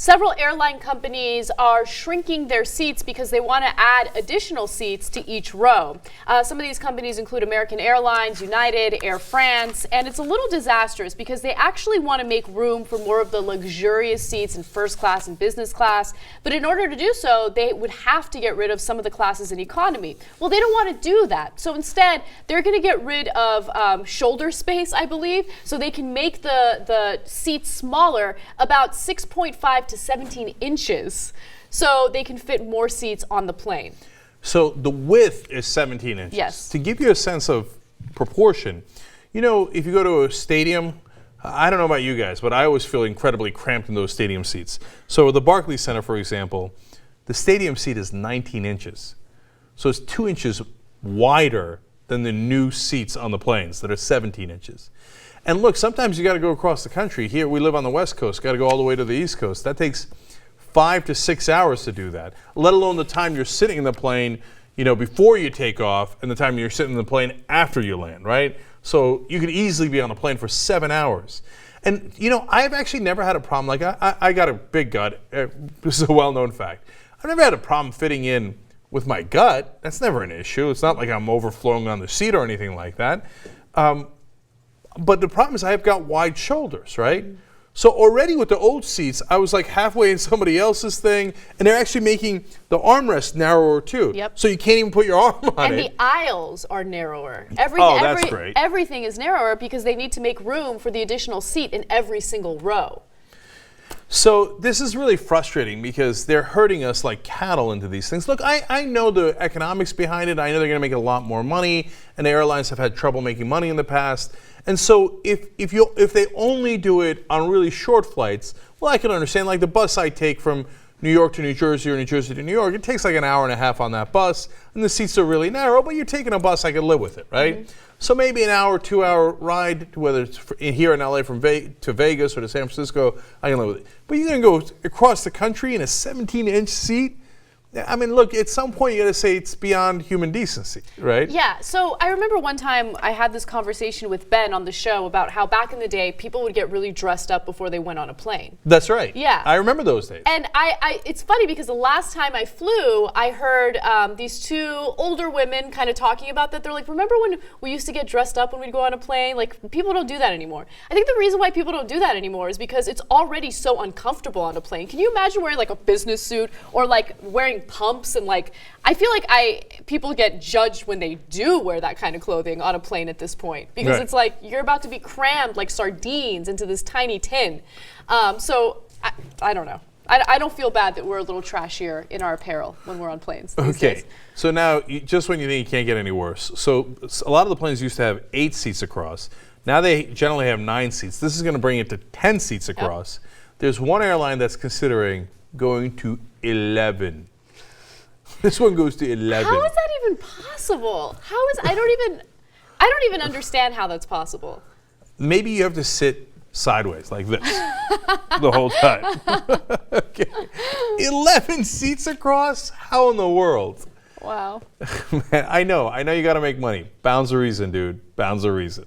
Several airline companies are shrinking their seats because they want to add additional seats to each row. Some of these companies include American Airlines, United, Air France, and it's a little disastrous because they actually want to make room for more of the luxurious seats in first class and business class. But in order to do so, they would have to get rid of some of the classes in economy. Well, they don't want to do that. So instead, they're going to get rid of shoulder space, I believe, so they can make the seats smaller, about 6.5 to 17 inches, so they can fit more seats on the plane. So the width is 17 inches. Yes. To give you a sense of proportion, you know, if you go to a stadium, I don't know about you guys, but I always feel incredibly cramped in those stadium seats. So the Barclays Center, for example, the stadium seat is 19 inches. So it's 2 inches wider than the new seats on the planes that are 17 inches. And look, sometimes you got to go across the country. Here we live on the West Coast, got to go all the way to the East Coast. That takes 5 to 6 hours to do that, let alone the time you're sitting in the plane, you know, before you take off and the time you're sitting in the plane after you land, right? So you could easily be on a plane for 7 hours. And, you know, I've actually never had a problem. Like, I got a big gut. This is a well-known fact. I've never had a problem fitting in with my gut. That's never an issue. It's not like I'm overflowing on the seat or anything like that. But the problem is I've got wide shoulders, right? So already with the old seats, I was like halfway in somebody else's thing, and they're actually making the armrest narrower too. Yep. So you can't even put your arm on and it. And the aisles are narrower. That's great. Everything is narrower because they need to make room for the additional seat in every single row. So this is really frustrating because they're hurting us like cattle into these things. Look, I know the economics behind it. I know they're going to make a lot more money, and the airlines have had trouble making money in the past. And so if they only do it on really short flights, well, I can understand. Like the bus I take from New York to New Jersey or New Jersey to New York, it takes like an hour and a half on that bus, and the seats are really narrow, but you're taking a bus, I can live with it, right? Mm-hmm. So maybe an hour, 2 hour ride, whether it's here in LA to Vegas or to San Francisco, I can live with it. But you're going to go across the country in a 17-inch seat? I mean, look, at some point you got to say it's beyond human decency, right? Yeah, so I remember one time I had this conversation with Ben on the show about how back in the day people would get really dressed up before they went on a plane. That's right. Yeah. I remember those days. And it's funny because the last time I flew, I heard these two older women kind of talking about that. They're like, remember when we used to get dressed up when we'd go on a plane? Like, people don't do that anymore. I think the reason why people don't do that anymore is because it's already so uncomfortable on a plane. Can you imagine wearing like a business suit or like wearing pumps and like I feel like people get judged when they do wear that kind of clothing on a plane at this point because right. It's like you're about to be crammed like sardines into this tiny tin. So I don't know. I don't feel bad that we're a little trashier in our apparel when we're on planes these days. So now just when you think it can't get any worse, so a lot of the planes used to have 8 seats across. Now they generally have 9 seats. This is going to bring it to 10 seats across. Yep. There's one airline that's considering going to 11. This one goes to 11. How is that even possible? I don't even understand how that's possible. Maybe you have to sit sideways like this the whole time. Okay. 11 seats across? How in the world? Wow. Man, I know you got to make money. Bounds a reason, dude. Bounds a reason.